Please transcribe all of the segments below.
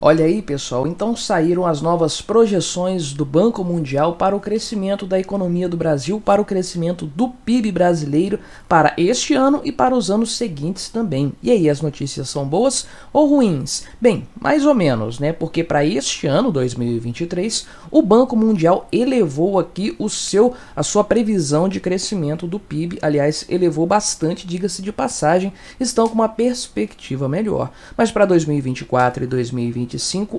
Olha aí, pessoal, então saíram as novas projeções do Banco Mundial para o crescimento da economia do Brasil, para o crescimento do PIB brasileiro para este ano e para os anos seguintes também. E aí, as notícias são boas ou ruins? Bem, mais ou menos, né? Porque para este ano, 2023, o Banco Mundial elevou aqui a sua previsão de crescimento do PIB, aliás, elevou bastante, diga-se de passagem, estão com uma perspectiva melhor. Mas para 2024 e 2025,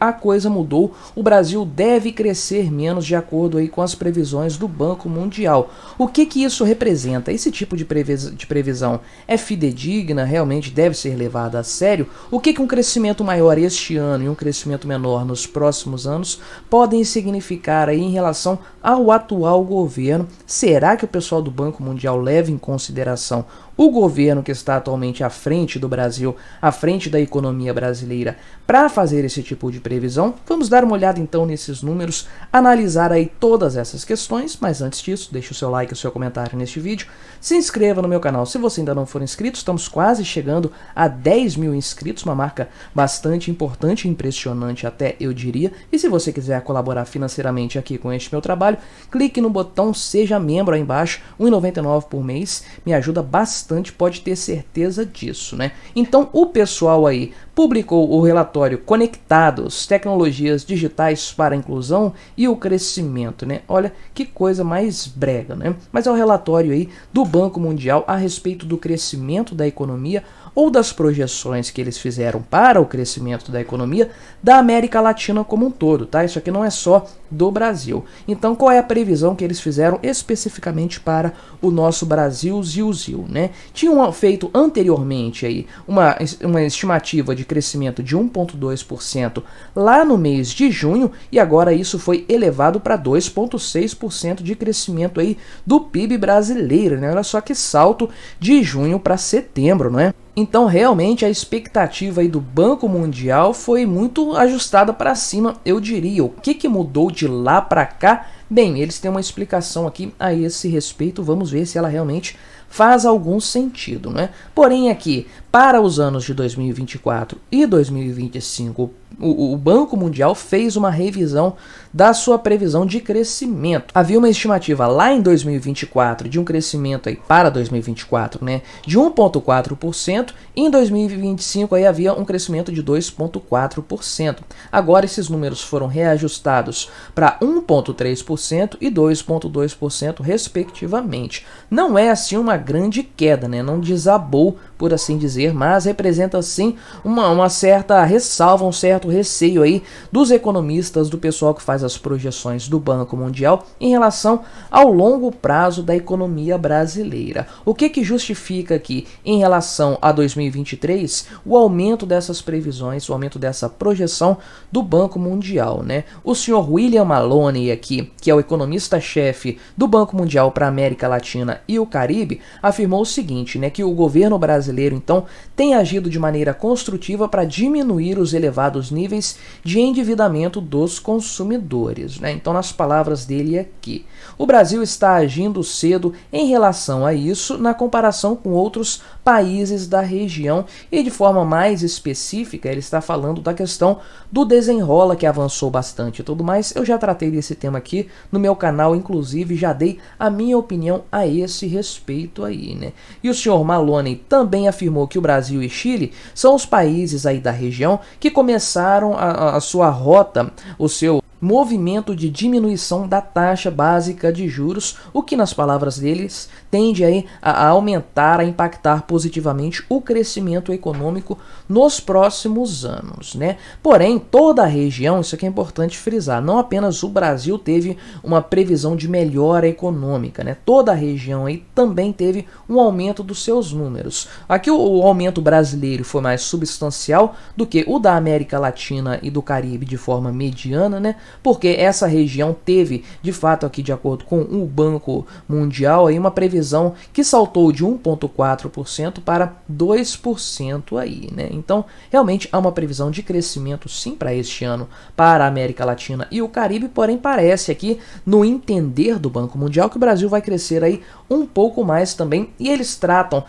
a coisa mudou, o Brasil deve crescer menos de acordo aí com as previsões do Banco Mundial. O que isso representa? Esse tipo de previsão é fidedigna, realmente deve ser levada a sério? O que um crescimento maior este ano e um crescimento menor nos próximos anos podem significar aí em relação ao atual governo? Será que o pessoal do Banco Mundial leva em consideração o governo que está atualmente à frente do Brasil, à frente da economia brasileira, para fazer esse tipo de previsão? Vamos dar uma olhada então nesses números, analisar aí todas essas questões, mas antes disso, deixe o seu like e o seu comentário neste vídeo, se inscreva no meu canal se você ainda não for inscrito, estamos quase chegando a 10 mil inscritos, uma marca bastante importante e impressionante até eu diria, e se você quiser colaborar financeiramente aqui com este meu trabalho, clique no botão Seja Membro aí embaixo, R$ 1,99 por mês, me ajuda bastante, pode ter certeza disso, né? Então o pessoal aí publicou o relatório Conectados, Tecnologias Digitais para a Inclusão e o Crescimento, né? Olha que coisa mais brega, né? Mas é o relatório aí do Banco Mundial a respeito do crescimento da economia ou das projeções que eles fizeram para o crescimento da economia da América Latina como um todo, tá? Isso aqui não é só do Brasil. Então, qual é a previsão que eles fizeram especificamente para o nosso Brasil, Zil, né? Tinham feito anteriormente aí uma estimativa de crescimento de 1,2% lá no mês de junho e agora isso foi elevado para 2,6% de crescimento aí do PIB brasileiro, né? Olha só que salto de junho para setembro, não é? Então, realmente, a expectativa aí do Banco Mundial foi muito ajustada para cima, eu diria. O que mudou de lá para cá? Bem, eles têm uma explicação aqui a esse respeito, vamos ver se ela realmente faz algum sentido, né? Porém, aqui, para os anos de 2024 e 2025, o Banco Mundial fez uma revisão da sua previsão de crescimento. Havia uma estimativa lá em 2024 de um crescimento aí para 2024, né, de 1,4%, e em 2025 aí havia um crescimento de 2,4%. Agora esses números foram reajustados para 1,3% e 2,2% respectivamente. Não é assim uma grande queda, né? Não desabou, por assim dizer, mas representa sim uma certa ressalva, um certo receio aí dos economistas, do pessoal que faz as projeções do Banco Mundial em relação ao longo prazo da economia brasileira. O que justifica aqui em relação a 2023 o aumento dessas previsões, o aumento dessa projeção do Banco Mundial, né? O senhor William Maloney aqui, que é o economista-chefe do Banco Mundial para a América Latina e o Caribe, afirmou o seguinte, né, que o governo brasileiro então tem agido de maneira construtiva para diminuir os elevados níveis de endividamento dos consumidores, né? Então, nas palavras dele aqui, o Brasil está agindo cedo em relação a isso na comparação com outros países da região e de forma mais específica ele está falando da questão do desenrola que avançou bastante e tudo mais. Eu já tratei desse tema aqui no meu canal, inclusive já dei a minha opinião a esse respeito aí, né? E o senhor Maloney também afirmou que o Brasil e Chile são os países aí da região que começaram a sua rota, o seu movimento de diminuição da taxa básica de juros, o que nas palavras deles tende aí a aumentar, a impactar positivamente o crescimento econômico nos próximos anos, né? Porém, toda a região, isso aqui é importante frisar, não apenas o Brasil teve uma previsão de melhora econômica, né? Toda a região aí também teve um aumento dos seus números. Aqui o aumento brasileiro foi mais substancial do que o da América Latina e do Caribe de forma mediana, né? porque essa região teve, de fato aqui de acordo com o Banco Mundial, aí uma previsão que saltou de 1,4% para 2% aí, né? Então, realmente há uma previsão de crescimento sim para este ano para a América Latina e o Caribe, porém parece aqui, no entender do Banco Mundial, que o Brasil vai crescer aí um pouco mais também, e eles tratam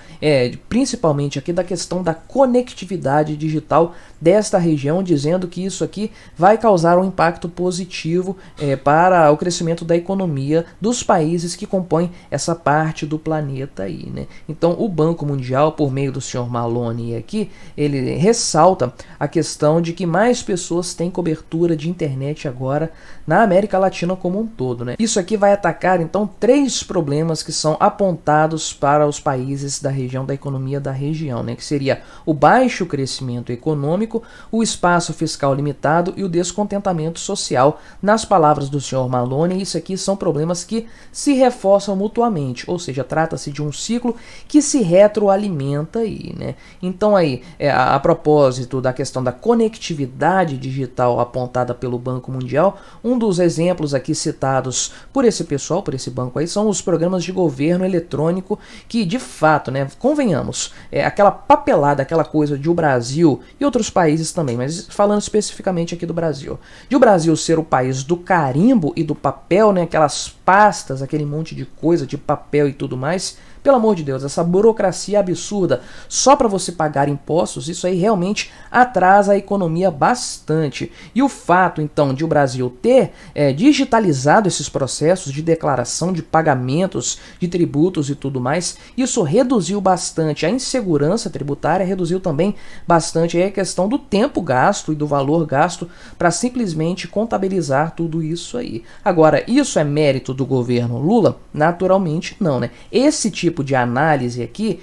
principalmente aqui da questão da conectividade digital desta região, dizendo que isso aqui vai causar um impacto positivo para o crescimento da economia dos países que compõem essa parte do planeta aí, né? Então o Banco Mundial, por meio do Sr. Malone aqui, ele ressalta a questão de que mais pessoas têm cobertura de internet agora na América Latina como um todo, né? Isso aqui vai atacar então 3 problemas que são apontados para os países da região, da economia da região, né? Que seria o baixo crescimento econômico, o espaço fiscal limitado e o descontentamento social. Nas palavras do Sr. Malone, isso aqui são problemas que se reforçam mutuamente, ou seja, trata-se de um ciclo que se retroalimenta aí, né? Então aí, a propósito da questão da conectividade digital apontada pelo Banco Mundial, um dos exemplos aqui citados por esse pessoal, por esse banco aí, são os programas de governo eletrônico que, de fato, né, convenhamos, aquela papelada, aquela coisa de o Brasil e outros países também, mas falando especificamente aqui do Brasil, de o Brasil ser o país do carimbo e do papel, né, aquelas pastas, aquele monte de coisa de papel e tudo mais. Pelo amor de Deus, essa burocracia absurda só para você pagar impostos, isso aí realmente atrasa a economia bastante. E o fato, então, de o Brasil ter digitalizado esses processos de declaração de pagamentos, de tributos e tudo mais, isso reduziu bastante a insegurança tributária, reduziu também bastante a questão do tempo gasto e do valor gasto para simplesmente contabilizar tudo isso aí. Agora, isso é mérito do governo Lula? Naturalmente não, né? Esse tipo de análise aqui,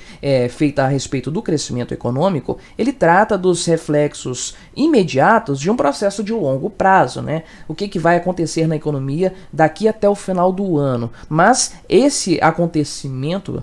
feita a respeito do crescimento econômico, ele trata dos reflexos imediatos de um processo de longo prazo, né? O que vai acontecer na economia daqui até o final do ano. Mas esse acontecimento,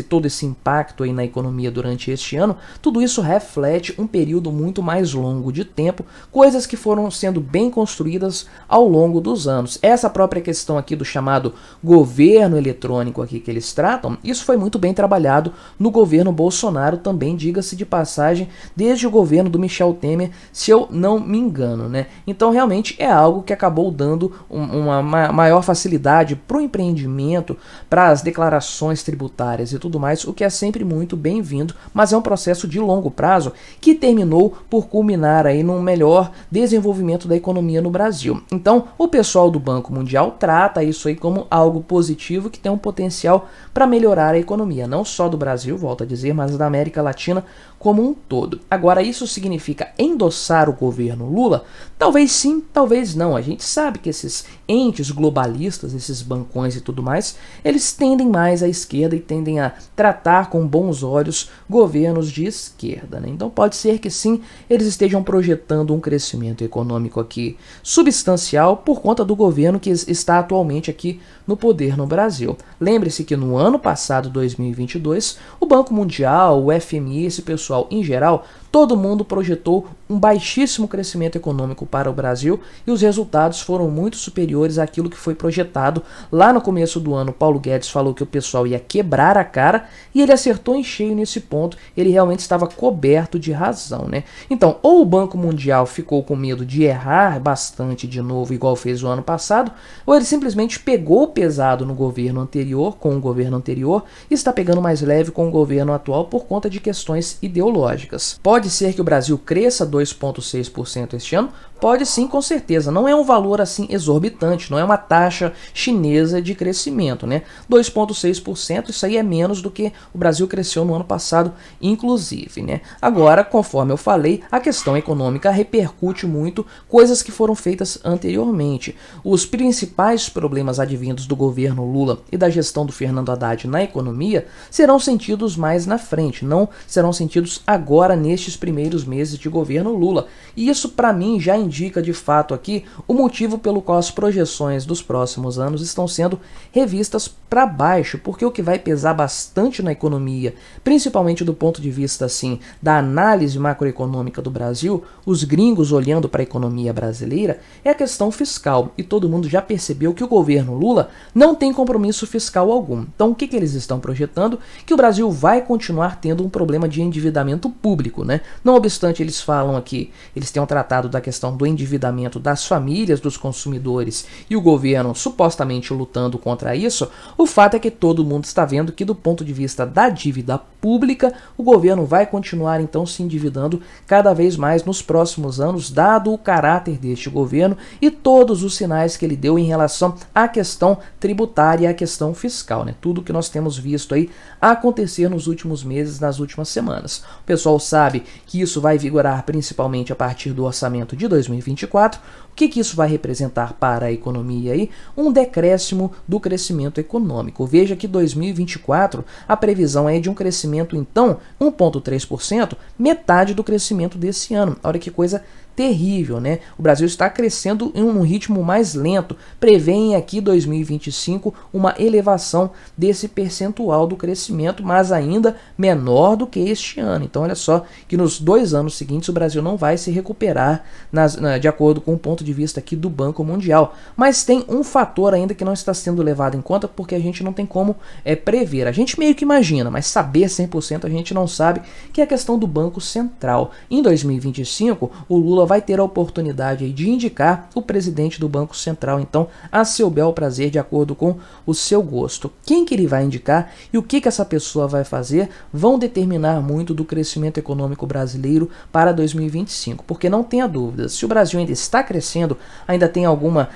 todo esse impacto aí na economia durante este ano, tudo isso reflete um período muito mais longo de tempo, coisas que foram sendo bem construídas ao longo dos anos. Essa própria questão aqui do chamado governo eletrônico aqui que eles tratam, isso foi muito bem trabalhado no governo Bolsonaro também, diga-se de passagem, desde o governo do Michel Temer, se eu não me engano, né? Então realmente é algo que acabou dando uma maior facilidade para o empreendimento, para as declarações tributárias e tudo mais, o que é sempre muito bem-vindo, mas é um processo de longo prazo que terminou por culminar aí num melhor desenvolvimento da economia no Brasil. Então o pessoal do Banco Mundial trata isso aí como algo positivo que tem um potencial para melhorar a economia, não só do Brasil, volto a dizer, mas da América Latina como um todo. Agora, isso significa endossar o governo Lula? Talvez sim, talvez não. A gente sabe que esses entes globalistas, esses bancões e tudo mais, eles tendem mais à esquerda e tendem a tratar com bons olhos governos de esquerda, né? Então pode ser que sim, eles estejam projetando um crescimento econômico aqui substancial por conta do governo que está atualmente aqui no poder no Brasil. Lembre-se que no ano passado, 2022, o Banco Mundial, o FMI, esse pessoal em geral, todo mundo projetou um baixíssimo crescimento econômico para o Brasil e os resultados foram muito superiores àquilo que foi projetado. Lá no começo do ano, Paulo Guedes falou que o pessoal ia quebrar a cara e ele acertou em cheio nesse ponto, ele realmente estava coberto de razão, né? Então, ou o Banco Mundial ficou com medo de errar bastante de novo, igual fez o ano passado, ou ele simplesmente pegou pesado no governo anterior, com o governo anterior, e está pegando mais leve com o governo atual por conta de questões ideológicas. Pode ser que o Brasil cresça 2,6% este ano? Pode sim, com certeza. Não é um valor assim exorbitante, não é uma taxa chinesa de crescimento, né? 2,6%, isso aí é menos do que o Brasil cresceu no ano passado, inclusive, né? Agora, conforme eu falei, a questão econômica repercute muito coisas que foram feitas anteriormente. Os principais problemas advindos do governo Lula e da gestão do Fernando Haddad na economia serão sentidos mais na frente, não serão sentidos agora nestes primeiros meses de governo governo Lula. E isso, para mim, já indica de fato aqui o motivo pelo qual as projeções dos próximos anos estão sendo revistas para baixo, porque o que vai pesar bastante na economia, principalmente do ponto de vista assim da análise macroeconômica do Brasil, os gringos olhando para a economia brasileira, é a questão fiscal. E todo mundo já percebeu que o governo Lula não tem compromisso fiscal algum. Então o que eles estão projetando? Que o Brasil vai continuar tendo um problema de endividamento público, né? Não obstante, eles falam aqui, eles têm tratado da questão do endividamento das famílias, dos consumidores e o governo supostamente lutando contra isso. O fato é que todo mundo está vendo que do ponto de vista da dívida pública, o governo vai continuar então se endividando cada vez mais nos próximos anos, dado o caráter deste governo e todos os sinais que ele deu em relação à questão tributária e à questão fiscal, né? Tudo que nós temos visto aí acontecer nos últimos meses, nas últimas semanas. O pessoal sabe que isso vai vigorar principalmente a partir do orçamento de 2024. O que isso vai representar para a economia aí? Um decréscimo do crescimento econômico. Veja que 2024 a previsão é de um crescimento então 1,3%, metade do crescimento desse ano. Olha que coisa terrível, né? O Brasil está crescendo em um ritmo mais lento. Prevêem aqui 2025 uma elevação desse percentual do crescimento, mas ainda menor do que este ano. Então olha só que nos 2 anos seguintes o Brasil não vai se recuperar de acordo com o ponto de vista aqui do Banco Mundial. Mas tem um fator ainda que não está sendo levado em conta porque a gente não tem como prever. A gente meio que imagina, mas saber 100% a gente não sabe, que é a questão do Banco Central. Em 2025 o Lula vai ter a oportunidade aí de indicar o presidente do Banco Central, então, a seu bel prazer, de acordo com o seu gosto. Quem que ele vai indicar e o que essa pessoa vai fazer vão determinar muito do crescimento econômico brasileiro para 2025, porque não tenha dúvidas, se o Brasil ainda está crescendo, ainda tem alguma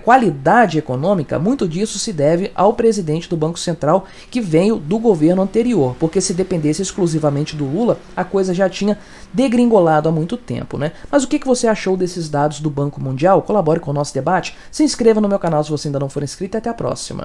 qualidade econômica, muito disso se deve ao presidente do Banco Central que veio do governo anterior, porque se dependesse exclusivamente do Lula, a coisa já tinha degringolado há muito tempo, né? Mas o que você achou desses dados do Banco Mundial? Colabore com o nosso debate, se inscreva no meu canal se você ainda não for inscrito e até a próxima.